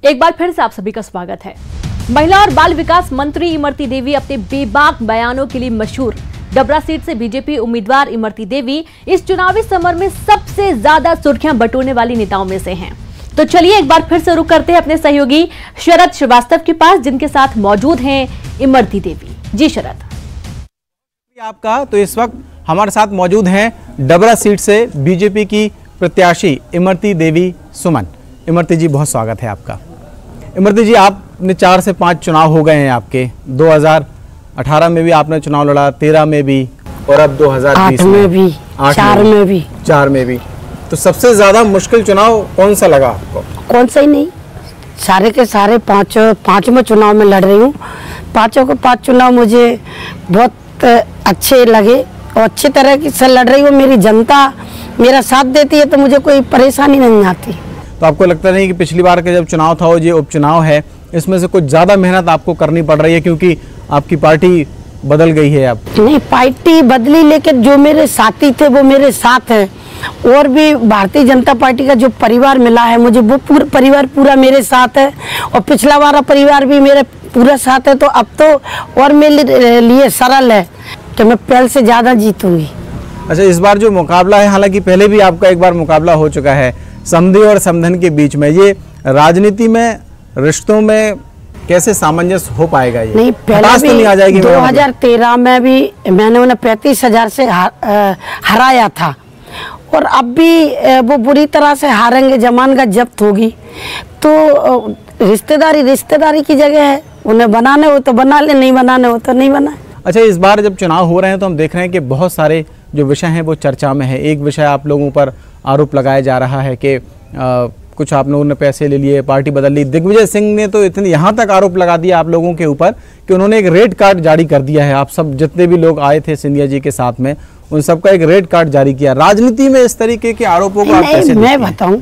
एक बार फिर से आप सभी का स्वागत है। महिला और बाल विकास मंत्री इमरती देवी अपने बेबाक बयानों के लिए मशहूर। डबरा सीट से बीजेपी उम्मीदवार इमरती देवी इस चुनावी समर में सबसे ज्यादा सुर्खियां बटोरने वाली नेताओं में से हैं। तो चलिए एक बार फिर से रुक करते हैं अपने सहयोगी शरद श्रीवास्तव के पास, जिनके साथ मौजूद हैं इमरती देवी। जी शरद, आपका तो इस वक्त हमारे साथ मौजूद हैं डबरा सीट से बीजेपी की प्रत्याशी इमरती देवी सुमन। इमरती जी, बहुत स्वागत है आपका। इमरती जी, आपने 4 से 5 चुनाव हो गए हैं आपके। 2018 में भी आपने चुनाव लड़ा, 13 में भी, और अब 2020 में भी, 4 में भी। तो सबसे ज्यादा मुश्किल चुनाव कौन सा लगा आपको? कौन सा ही नहीं, सारे के सारे पांचों चुनाव में लड़ रही हूँ। पांचों के 5 चुनाव मुझे बहुत अच्छे लगे और अच्छे तरह से लड़ रही हूँ। मेरी जनता मेरा साथ देती है तो मुझे कोई परेशानी नहीं आती। तो आपको लगता नहीं कि पिछली बार का जब चुनाव था, वो ये उपचुनाव है, इसमें से कुछ ज्यादा मेहनत आपको करनी पड़ रही है क्योंकि आपकी पार्टी बदल गई है? अब नहीं, पार्टी बदली, लेकिन जो मेरे साथी थे वो मेरे साथ हैं। और भी भारतीय जनता पार्टी का जो परिवार मिला है मुझे, वो पूरा परिवार पूरा मेरे साथ है। और पिछला वाला परिवार भी मेरे पूरा साथ है। तो अब तो और मेरे लिए सरल है कि मैं पहले से ज्यादा जीतूंगी। अच्छा, इस बार जो मुकाबला है, हालांकि पहले भी आपका एक बार मुकाबला हो चुका है समधी और समधन के बीच में, ये राजनीति में, रिश्तों में कैसे सामंजस्य हो पाएगा? ये नहीं, पहले भी तो नहीं आ जाएगी? 2013 में भी मैंने उन्हें 35,000 से हराया था और अब भी वो बुरी तरह से हारेंगे। जमान का जब्त होगी तो रिश्तेदारी की जगह है। उन्हें बनाने हो तो बना ले, नहीं बनाने हो तो नहीं बनाए। अच्छा, इस बार जब चुनाव हो रहे हैं तो हम देख रहे हैं कि बहुत सारे जो विषय हैं वो चर्चा में है। एक विषय आप लोगों पर आरोप लगाया जा रहा है कि कुछ आप लोगों ने पैसे ले लिए, पार्टी बदल ली। दिग्विजय सिंह ने तो इतने यहाँ तक आरोप लगा दिया आप लोगों के ऊपर कि उन्होंने एक रेड कार्ड जारी कर दिया है। आप सब जितने भी लोग आए थे सिंधिया जी के साथ में, उन सबका एक रेड कार्ड जारी किया। राजनीति में इस तरीके के आरोपों को आप कैसे देखते हैं? मैं बताऊं,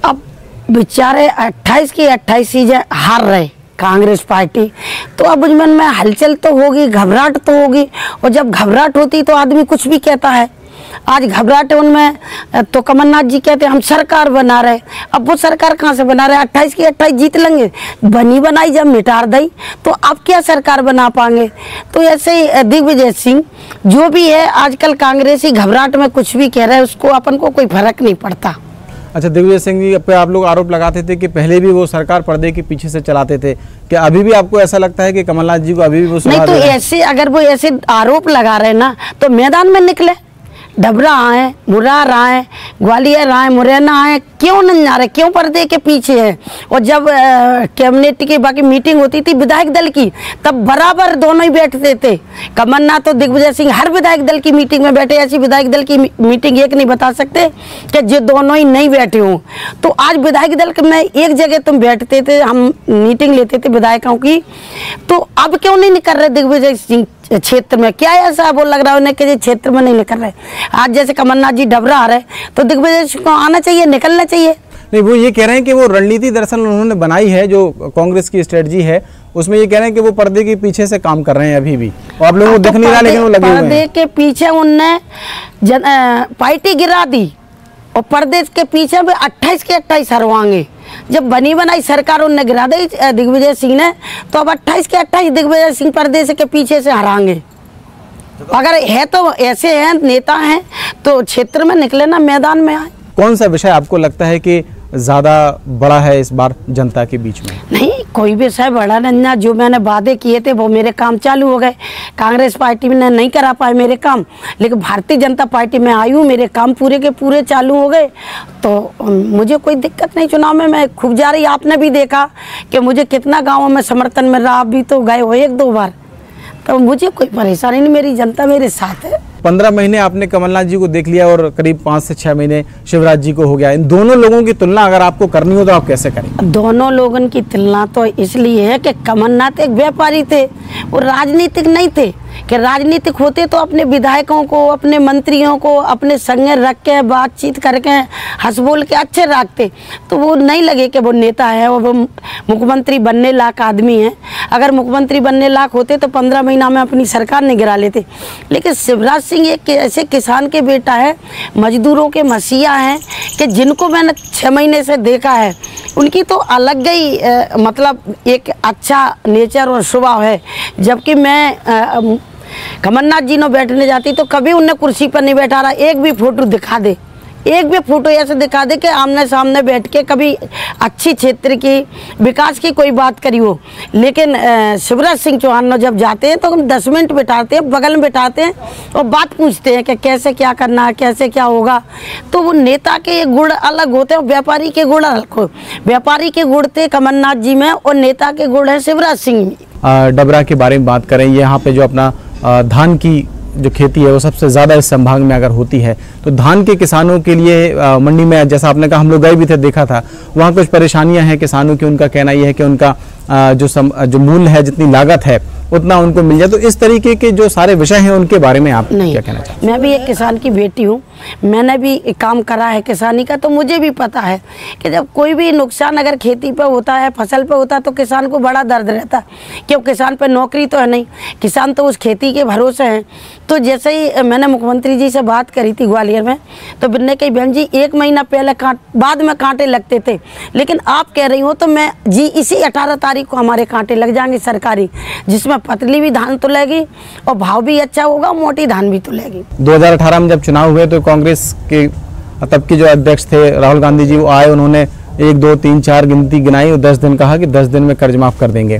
अब बेचारे 28 की 28 सीटें हार रहे कांग्रेस पार्टी, तो अब मन में हलचल तो होगी, घबराहट तो होगी। और जब घबराहट होती तो आदमी कुछ भी कहता है। आज घबराहट है उनमें, तो कमलनाथ जी कहते हैं हम सरकार बना रहे। अब वो सरकार कहाँ से बना रहे? 28 की 28 जीत लेंगे, बनी बनाई जब मिटार दई तो अब क्या सरकार बना पाएंगे? तो ऐसे ही दिग्विजय सिंह जो भी है, आजकल कांग्रेसी घबराहट में कुछ भी कह रहे हैं, उसको अपन को कोई फर्क नहीं पड़ता। अच्छा, दिग्विजय सिंह जी पे आप लोग आरोप लगाते थे कि पहले भी वो सरकार पर्दे के पीछे से चलाते थे। क्या अभी भी आपको ऐसा लगता है कि कमलनाथ जी को अभी भी वो नहीं? तो ऐसे अगर वो ऐसे आरोप लगा रहे ना तो मैदान में निकले, डबरा आए, मुरार आए, ग्वालियर आए, मुरैना आए, क्यों नहीं आ रहे? क्यों पर्दे के पीछे है? और जब कैबिनेट की बाकी मीटिंग होती थी विधायक दल की, तब बराबर दोनों ही बैठते थे। कमलनाथ और दिग्विजय सिंह हर विधायक दल की मीटिंग में बैठे। ऐसी विधायक दल की मीटिंग एक नहीं बता सकते कि जो दोनों ही नहीं बैठे हों। तो आज विधायक दल में एक जगह तुम बैठते थे, हम मीटिंग लेते थे विधायकों की, तो अब क्यों नहीं कर रहे दिग्विजय सिंह क्षेत्र में? क्या ऐसा वो लग रहा है उन्हें कि क्षेत्र में नहीं निकल रहे? आज जैसे कमलनाथ जी डबरा आ रहे तो दिग्विजय सिंह को आना चाहिए, निकलना चाहिए। नहीं, वो ये कह रहे हैं कि वो रणनीति दरअसल उन्होंने बनाई है, जो कांग्रेस की स्ट्रेटजी है, उसमें ये कह रहे हैं कि वो पर्दे के पीछे से काम कर रहे हैं अभी भी, और आप लोगों को दिख नहीं रहा लेकिन वो लगे हुए हैं। पर्दे के पीछे उनने पार्टी गिरा दी और पर्दे के पीछे भी 28 के 28 हरवाएंगे। जब बनी बनाई सरकार उनने गिरा दी दिग्विजय सिंह ने, तो अब 28 के 28 दिग्विजय सिंह पर्दे के पीछे से हराएंगे। अगर है तो ऐसे हैं नेता हैं तो क्षेत्र में निकले ना, मैदान में आए। कौन सा विषय आपको लगता है कि ज्यादा बड़ा है इस बार जनता के बीच में? नहीं, कोई विषय बड़ा नहीं। जो मैंने वादे किए थे वो मेरे काम चालू हो गए। कांग्रेस पार्टी में नहीं करा पाए मेरे काम, लेकिन भारतीय जनता पार्टी में आई हूँ, मेरे काम पूरे के पूरे चालू हो गए। तो मुझे कोई दिक्कत नहीं। चुनाव में मैं खूब जा रही, आपने भी देखा कि मुझे कितना गाँवों में समर्थन मिल रहा। आप भी तो गए हो 1-2 बार, तो मुझे कोई परेशानी नहीं, मेरी जनता मेरे साथ है। 15 महीने आपने कमलनाथ जी को देख लिया और करीब 5 से 6 महीने शिवराज जी को हो गया। इन दोनों लोगों की तुलना अगर आपको करनी हो तो आप कैसे करें? दोनों लोगों की तुलना तो इसलिए है कि कमलनाथ एक व्यापारी थे, वो राजनीतिक नहीं थे। कि राजनीतिक होते तो अपने विधायकों को, अपने मंत्रियों को अपने संग रख के बातचीत करके हंस बोल के अच्छे रखते, तो वो नहीं लगे कि वो नेता है और वो मुख्यमंत्री बनने लायक आदमी है। अगर मुख्यमंत्री बनने लायक होते तो 15 महीना में अपनी सरकार ने गिरा लेते। लेकिन शिवराज सिंह एक ऐसे किसान के बेटा है, मजदूरों के मसीहा हैं कि जिनको मैंने 6 महीने से देखा है, उनकी तो अलग ही मतलब एक अच्छा नेचर और स्वभाव है। जबकि मैं कमलनाथ जी ने बैठने जाती तो कभी उन्हें कुर्सी पर नहीं बैठा रहा। एक भी फोटो दिखा दे, एक भी फोटो ऐसे दिखा दे कि आमने सामने बैठ के कभी अच्छी क्षेत्र की विकास की कोई बात करी हो। लेकिन शिवराज सिंह चौहान जब जाते हैं तो हम 10 मिनट बिठाते हैं, बगल में बिठाते हैं और बात पूछते हैं कि कैसे क्या करना है, कैसे क्या होगा। तो वो नेता के गुण अलग होते हैं और व्यापारी के गुण अलग हो। व्यापारी के गुण थे कमलनाथ जी में और नेता के गुण है शिवराज सिंह में। डबरा के बारे में बात करें, यहाँ पे जो अपना धान की जो खेती है वो सबसे ज़्यादा इस संभाग में अगर होती है, तो धान के किसानों के लिए मंडी में जैसा आपने कहा हम लोग गए भी थे, देखा था, वहाँ कुछ परेशानियां हैं किसानों की। उनका कहना यह है कि उनका जो मूल्य है, जितनी लागत है उतना उनको मिल जाए। तो इस तरीके के जो सारे विषय हैं उनके बारे में आप क्या कहना चाहते हैं? मैं भी एक किसान की बेटी हूँ, मैंने भी काम करा है किसानी का, तो मुझे भी पता है कि जब कोई भी नुकसान अगर खेती पे होता है, फसल पे होता है, तो किसान को बड़ा दर्द रहता है। क्यों? किसान पे नौकरी तो है नहीं, किसान तो उस खेती के भरोसे हैं। तो जैसे ही मैंने मुख्यमंत्री जी से बात करी थी ग्वालियर में, तो बिन्ने कही बहन जी 1 महीना पहले बाद में कांटे लगते थे, लेकिन आप कह रही हो तो मैं जी इसी 18 तारीख को हमारे कांटे लग जाएंगे सरकारी, जिसमें पतली भी धान तुलेगी और भाव भी अच्छा होगा, मोटी धान भी तुलेगी। 2018 में जब चुनाव हुए तो कांग्रेस के तब के जो अध्यक्ष थे राहुल गांधी जी, वो आए, उन्होंने 1 2 3 4 गिनती गिनाई और 10 दिन कहा कि 10 दिन में कर्ज माफ कर देंगे।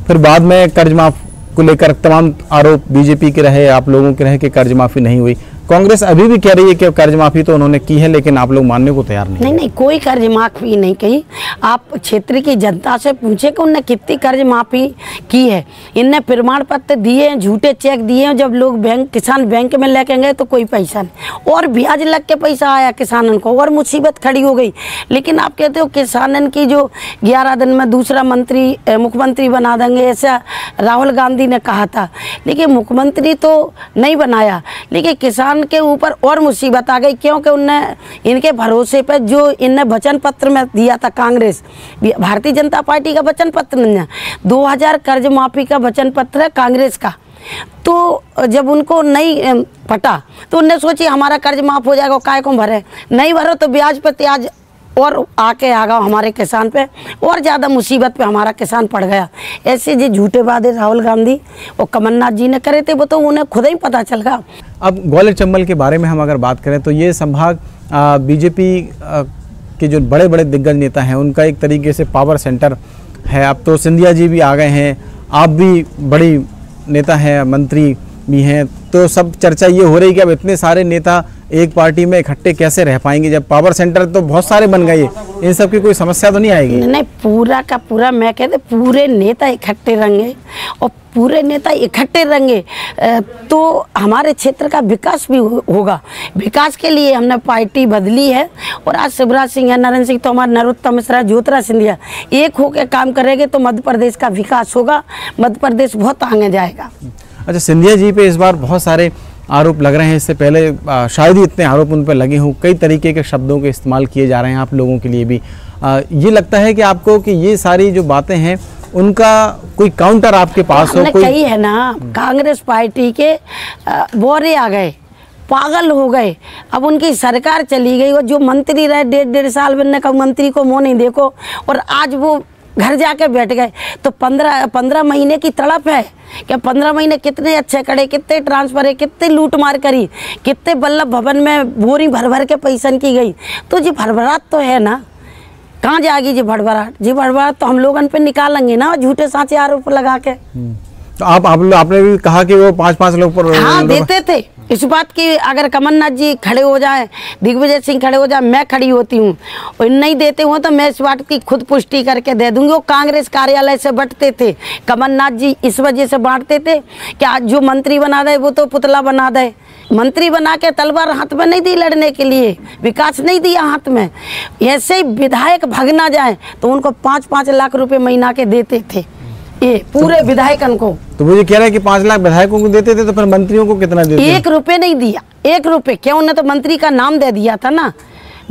फिर बाद में कर्ज माफ को लेकर तमाम आरोप बीजेपी के रहे, आप लोगों के रहे कि कर्ज माफी नहीं हुई। कांग्रेस अभी भी कह रही है कि कर्ज माफी तो उन्होंने की है, लेकिन आप लोग मानने को तैयार नहीं। नहीं, कोई कर्ज माफी नहीं कही। आप क्षेत्र की जनता से पूछे कि उनने कितनी कर्ज माफी की है। इनने प्रमाण पत्र दिए हैं, झूठे चेक दिए हैं। जब लोग किसान बैंक में लेके गए तो कोई पैसा नहीं, और ब्याज लग के पैसा आया किसानन को, और मुसीबत खड़ी हो गई। लेकिन आप कहते हो किसानन की जो 11 दिन में दूसरा मुख्यमंत्री बना देंगे, ऐसा राहुल गांधी ने कहा था। लेकिन मुख्यमंत्री तो नहीं बनाया, लेकिन किसान के ऊपर और मुसीबत आ गई, क्योंकि उनने इनके भरोसे पर जो इनने वचन पत्र में दिया था, कांग्रेस भारतीय जनता पार्टी का वचन पत्र नहीं है, 2000 कर्ज माफी का वचन पत्र है कांग्रेस का। तो जब उनको नहीं पटा तो उनने सोची हमारा कर्ज माफ हो जाएगा, काय को भरे, नहीं भरो तो ब्याज पर त्याज और आके आ गया हमारे किसान पे, और ज़्यादा मुसीबत पे हमारा किसान पड़ गया। ऐसे जो झूठे वादे राहुल गांधी और कमलनाथ जी ने करे थे, वो तो उन्हें खुद ही पता चल गया। अब ग्वालियर चंबल के बारे में हम अगर बात करें तो ये संभाग बीजेपी के जो बड़े बड़े दिग्गज नेता हैं उनका एक तरीके से पावर सेंटर है। अब तो सिंधिया जी भी आ गए हैं, आप भी बड़ी नेता हैं, मंत्री भी हैं, तो सब चर्चा ये हो रही है कि अब इतने सारे नेता एक पार्टी में इकट्ठे कैसे रह पाएंगे, जब पावर सेंटर तो बहुत सारे बन गए, इन सब की कोई समस्या तो नहीं आएगी? नहीं, पूरा का पूरा मैं कहते पूरे नेता इकट्ठे रहेंगे, और पूरे नेता इकट्ठे रहेंगे तो हमारे क्षेत्र का विकास भी होगा। विकास के लिए हमने पार्टी बदली है, और आज शिवराज सिंह है, नरेंद्र सिंह तोमर, नरोत्तम मिश्रा, ज्योतिरादित्य सिंधिया एक होकर काम करेंगे तो मध्य प्रदेश का विकास होगा, मध्य प्रदेश बहुत आगे जाएगा। अच्छा, सिंधिया जी पे इस बार बहुत सारे आरोप लग रहे हैं, इससे पहले शायद ही इतने आरोप उन पर लगे हों, कई तरीके के शब्दों के इस्तेमाल किए जा रहे हैं आप लोगों के लिए भी। ये लगता है कि आपको कि ये सारी जो बातें हैं उनका कोई काउंटर आपके पास हो? कोई कही है ना, कांग्रेस पार्टी के बोरे आ गए, पागल हो गए, अब उनकी सरकार चली गई, और जो मंत्री रहे 1.5 साल बनने का मंत्री को मुँह नहीं देखो, और आज वो घर जाके बैठ गए। तो 15 महीने की तड़प है कि 15 महीने कितने अच्छे करे, कितने ट्रांसफर है, कितने लूट मार करी, कितने बल्लभ भवन में बोरी भर भर के पैसन की गई। तो जी भरभराट तो है ना, कहाँ जाएगी जी भड़बड़ाहट? जी भड़बड़ाहट तो हम लोगों पे निकालेंगे ना, झूठे साँचे आरोप लगा के। तो आपने भी कहा कि वो 5-5 लोग पर हाँ देते थे। इस बात की अगर कमलनाथ जी खड़े हो जाए, दिग्विजय सिंह खड़े हो जाए, मैं खड़ी होती हूँ, और नहीं देते हो तो मैं इस बात की खुद पुष्टि करके दे दूंगी। वो कांग्रेस कार्यालय से बंटते थे, कमलनाथ जी इस वजह से बांटते थे कि आज जो मंत्री बना दे वो तो पुतला बना दे। मंत्री बना के तलवार हाथ में नहीं दी लड़ने के लिए, विकास नहीं दिया हाथ में। ऐसे ही विधायक भाग ना जाए तो उनको 5-5 लाख रुपए महीना के देते थे। ये पूरे विधायकन को। तो मुझे कह रहा है कि 5 लाख विधायकों को देते थे, तो फिर मंत्रियों को कितना देते? 1 रुपए नहीं दिया, 1 रुपए क्या? उन्होंने तो मंत्री का नाम दे दिया था ना,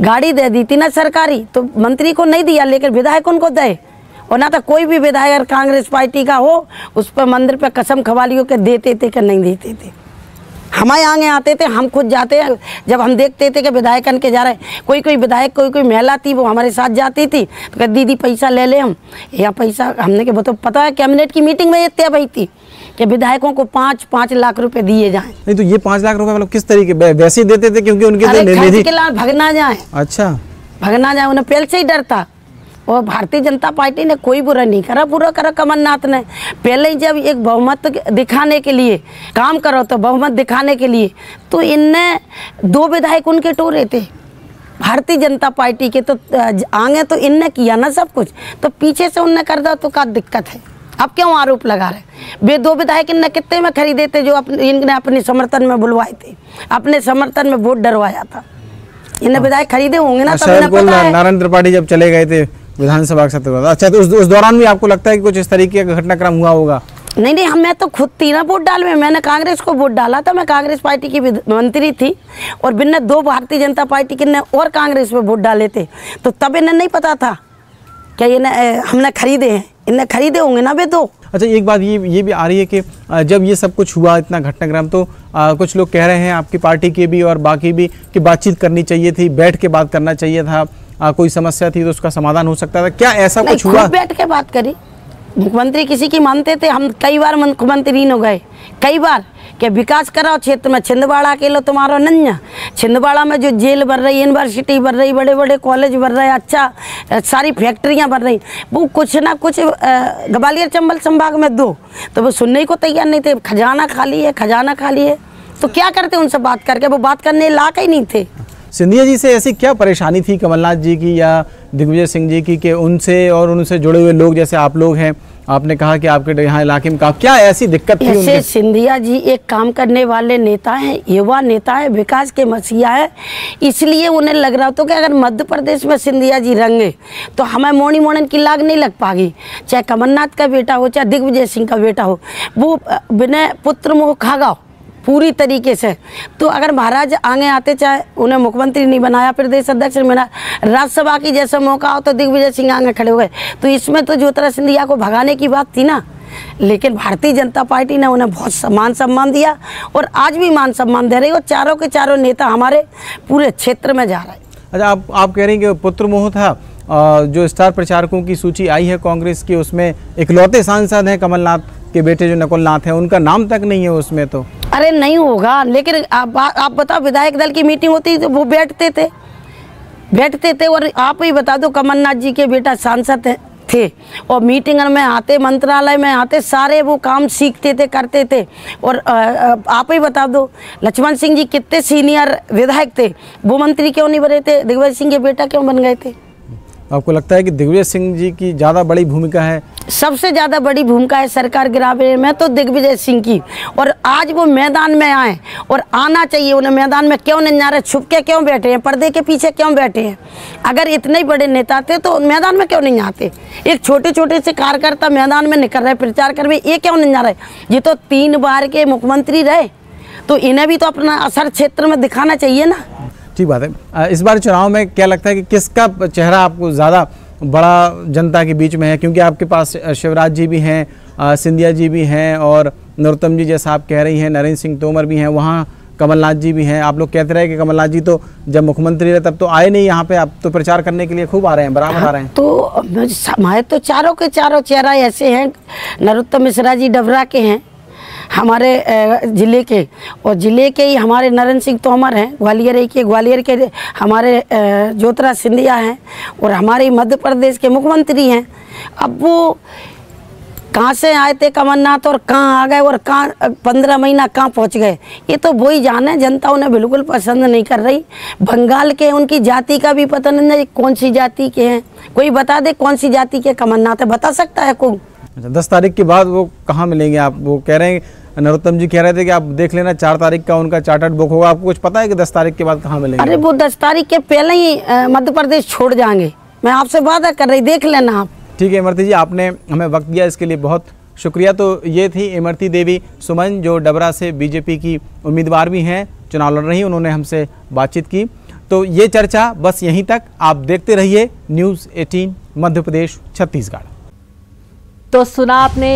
गाड़ी दे दी थी ना सरकारी, तो मंत्री को नहीं दिया, लेकिन विधायकों को दे। और ना तो कोई भी विधायक कांग्रेस पार्टी का हो उस पर मंदिर पे कसम खवालियों के देते थे कि नहीं देते थे। हमारे आगे आते थे, हम खुद जाते हैं, जब हम देखते थे कि विधायकन के जा रहे, कोई विधायक कोई महिला थी वो हमारे साथ जाती थी, तो कहती दीदी पैसा ले ले हम, या पैसा हमने के तो पता है कैबिनेट की मीटिंग में ये तय हुई थी कि विधायकों को 5-5 लाख रुपए दिए जाएं। नहीं तो ये 5 लाख रुपए मतलब किस तरीके वैसे ही देते थे क्योंकि उनके खर्च के लाल भगना जाए। अच्छा, भगना जाए, उन्हें पहले से ही डर था। और भारतीय जनता पार्टी ने कोई बुरा नहीं करा, बुरा करा कमलनाथ ने। पहले ही जब एक बहुमत दिखाने के लिए काम करो, तो बहुमत दिखाने के लिए तो इनने 2 विधायक उनके टोरे थे भारतीय जनता पार्टी के, तो आगे तो इनने किया ना सब कुछ, तो पीछे से उनने कर दो तो क्या दिक्कत है? अब क्यों आरोप लगा रहे? वे 2 विधायक इनने कितने में खरीदे थे जो इनने अपने समर्थन में बुलवाए थे, अपने समर्थन में वोट डरवाया था। इन्हें विधायक खरीदे होंगे ना, तब नारायण त्रिपाठी जब चले गए थे विधानसभा के सत्र। अच्छा, तो उस दौरान भी आपको लगता है कि कुछ इस तरीके का घटनाक्रम हुआ होगा? नहीं, मैं तो खुद थी ना वोट डाल में, मैंने कांग्रेस को वोट डाला था, मैं कांग्रेस पार्टी की मंत्री थी, और बिना 2 भारतीय जनता पार्टी के और कांग्रेस में वोट डाले थे, तो तब इन्हें नहीं पता था क्या ये हमने खरीदे हैं, इन्हें खरीदे होंगे ना वे 2। अच्छा, एक बात ये भी आ रही है कि जब ये सब कुछ हुआ, इतना घटनाक्रम, तो कुछ लोग कह रहे हैं आपकी पार्टी के भी और बाकी भी कि बातचीत करनी चाहिए थी, बैठ के बात करना चाहिए था, कोई समस्या थी तो उसका समाधान हो सकता था। क्या ऐसा कुछ हुआ? बैठ के बात करी, मुख्यमंत्री किसी की मानते थे? हम कई बार मुख्यमंत्री हो गए, कई बार कि विकास कराओ क्षेत्र में। छिंदवाड़ा के लो तुम्हारा नन्या, छिंदवाड़ा में जो जेल बन रही, यूनिवर्सिटी बन रही, बड़े बड़े कॉलेज बन रहे, अच्छा सारी फैक्ट्रियां बन रही, वो कुछ ना कुछ ग्वालियर चंबल संभाग में 2, तो वो सुनने को तैयार नहीं थे। खजाना खाली है, खजाना खाली है, तो क्या करते उनसे बात करके? वो बात करने लायक ही नहीं थे। सिंधिया जी से ऐसी क्या परेशानी थी कमलनाथ जी की या दिग्विजय सिंह जी की कि उनसे और उनसे जुड़े हुए लोग जैसे आप लोग हैं, आपने कहा कि आपके यहाँ इलाके में क्या ऐसी दिक्कत थी? ऐसे सिंधिया जी एक काम करने वाले नेता हैं, युवा नेता है, विकास के मसीहा है, इसलिए उन्हें लग रहा था कि अगर मध्य प्रदेश में सिंधिया जी रंगे तो हमें मोनी मोड़न की लाग नहीं लग पाएगी, चाहे कमलनाथ का बेटा हो चाहे दिग्विजय सिंह का बेटा हो, वो बिना पुत्र मोह खागा पूरी तरीके से। तो अगर महाराज आगे आते, चाहे उन्हें मुख्यमंत्री नहीं बनाया, प्रदेश अध्यक्ष नहीं बना, राज्यसभा की जैसा मौका हो तो दिग्विजय सिंह आगे खड़े हो गए, तो इसमें तो ज्योतिरादित्य सिंधिया को भगाने की बात थी ना। लेकिन भारतीय जनता पार्टी ने उन्हें बहुत मान सम्मान दिया और आज भी मान सम्मान दे रही है, और चारों के चारों नेता हमारे पूरे क्षेत्र में जा रहे हैं। अच्छा, आप कह रही हैं कि पुत्र मोह था, जो स्टार प्रचारकों की सूची आई है कांग्रेस की, उसमें इकलौते सांसद हैं कमलनाथ के बेटे जो नकुलनाथ हैं, उनका नाम तक नहीं है उसमें। तो अरे नहीं होगा, लेकिन आप बताओ, विधायक दल की मीटिंग होती तो वो बैठते थे। और आप ही बता दो, कमलनाथ जी के बेटा सांसद थे और मीटिंग में आते, मंत्रालय में आते, सारे वो काम सीखते थे, करते थे। और आप ही बता दो, लक्ष्मण सिंह जी कितने सीनियर विधायक थे, वो मंत्री क्यों नहीं बने थे? दिग्विजय सिंह के बेटा क्यों बन गए थे? आपको लगता है कि दिग्विजय सिंह जी की ज़्यादा बड़ी भूमिका है? सबसे ज़्यादा बड़ी भूमिका है सरकार गिरावे में तो दिग्विजय सिंह की। और आज वो मैदान में आए, और आना चाहिए उन्हें। मैदान में क्यों नहीं आ रहे? छुप के क्यों बैठे हैं? पर्दे के पीछे क्यों बैठे हैं? अगर इतने बड़े नेता थे तो मैदान में क्यों नहीं आते? एक छोटे छोटे से कार्यकर्ता मैदान में निकल रहे, प्रचार कर रहे, ये क्यों नहीं आ रहे? ये तो 3 बार के मुख्यमंत्री रहे, तो इन्हें भी तो अपना असर क्षेत्र में दिखाना चाहिए ना। ठीक बात है। इस बार चुनाव में क्या लगता है कि किसका चेहरा आपको ज़्यादा बड़ा जनता के बीच में है? क्योंकि आपके पास शिवराज जी भी हैं, सिंधिया जी भी हैं, और नरोत्तम जी जैसा आप कह रही हैं, नरेंद्र सिंह तोमर भी हैं, वहाँ कमलनाथ जी भी हैं। आप लोग कहते रहे कि कमलनाथ जी तो जब मुख्यमंत्री रहे तब तो आए नहीं यहाँ पे, अब तो प्रचार करने के लिए खूब आ रहे हैं, बराबर आ रहे हैं। तो हमारे तो चारों के चारों चेहरा ऐसे हैं। नरोत्तम मिश्रा जी डबरा के हैं हमारे ज़िले के, और ज़िले के ही हमारे नरेंद्र सिंह तोमर हैं, ग्वालियर के हमारे ज्योतिरादित्य सिंधिया हैं, और हमारे मध्य प्रदेश के मुख्यमंत्री हैं। अब वो कहाँ से आए थे कमलनाथ और कहाँ आ गए और कहाँ 15 महीना कहाँ पहुँच गए, ये तो वही जाने। जनता उन्हें बिल्कुल पसंद नहीं कर रही। बंगाल के उनकी जाति का भी पता नहीं कौन सी जाति के हैं। कोई बता दे कौन सी जाति के कमलनाथ है, बता सकता है कोई? 10 तारीख के बाद वो कहाँ मिलेंगे? आप वो कह रहे हैं, नरोत्तम जी कह रहे थे कि आप देख लेना 4 तारीख का उनका चार्टर्ड बुक होगा। आपको कुछ पता है कि 10 तारीख के बाद कहाँ मिलेंगे? अरे वो 10 तारीख के पहले ही मध्य प्रदेश छोड़ जाएंगे, मैं आपसे वादा कर रही, देख लेना आप। ठीक है इमरती जी, आपने हमें वक्त दिया, इसके लिए बहुत शुक्रिया। तो ये थी इमरती देवी सुमन, जो डबरा से बीजेपी की उम्मीदवार भी हैं, चुनाव लड़ रही, उन्होंने हमसे बातचीत की। तो ये चर्चा बस यहीं तक। आप देखते रहिए न्यूज़ 18 मध्य प्रदेश छत्तीसगढ़। तो सुना आपने